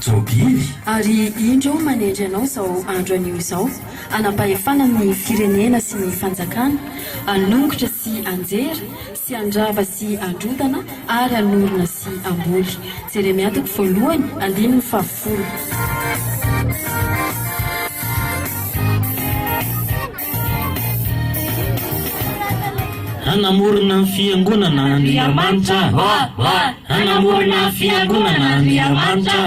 jobily ary indro manendry anao zao andro anio izao anam-pahefana amin'ny firenena sy ny fanjakana anongotra sy anjera sy andrava sy androdana ary anorona sy amboly jeremiatoko voalohany 5:10 Anamorona fiangonana Andriamanitra anamorona fiangonana Andriamanitra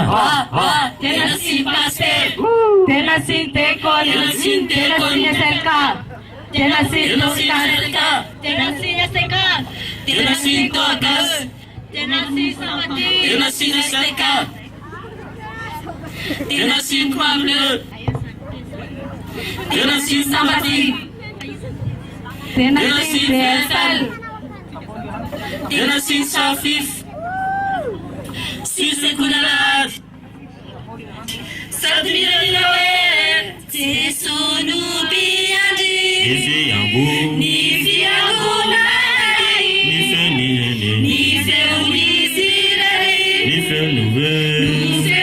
tena sy paster tena sy tekon tena sy SLK tena sy SLK tena sy SLK tena sy Togas tena sy Samati tena sy SLK tena sy Kwamle tena sy Samati tena sy DSL tena sy Safif si sekunarat Sadmirawe Tesunu biandi ni fiaguna ni feunisire ni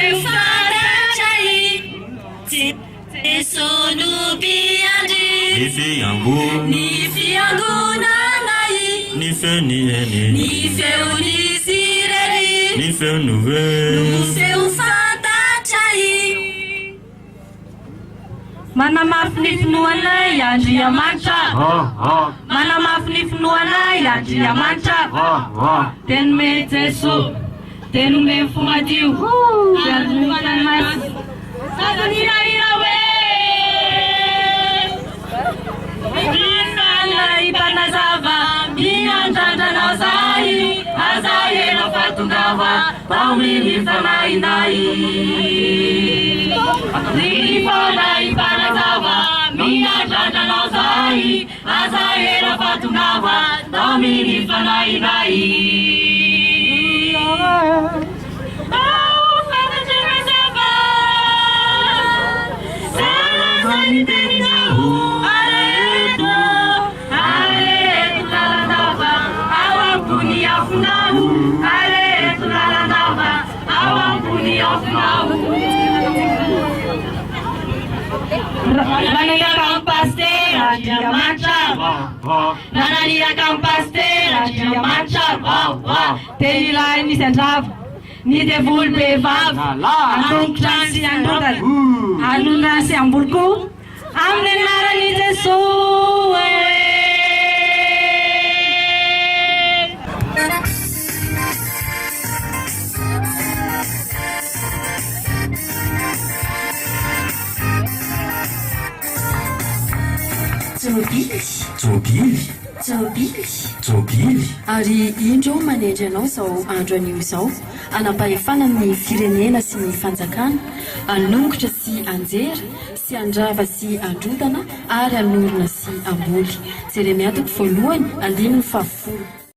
fefarachai Tesunu biandi ni fiaguna ni feunisire ni manamafy ny finoanay Andriamanitra manamafy ny finoanay Andriamanitra teny me Jesu teny me fomadio sadanirahirawe inanay panazava miandrandrana zay azahena fatongava taominy fanainay Nifanay panazava miandrandrana zay azahena fatongava taominy fanainay Nanaliakang paster Andriamanitra nanaliakang paster Andriamanitra telilay nisy andrava ny devoly behivavy anongotra sy androdana anona sy amboloko amin'ny anaran'i Jesosy jobily ary indro manendry anao zao andro anio izao anam-pahefana amin'ny firenena sy ny fanjakana anongotra sy anjera sy andrava sy androdana ary anorona sy amboly jeremiatoko voalohany 5:10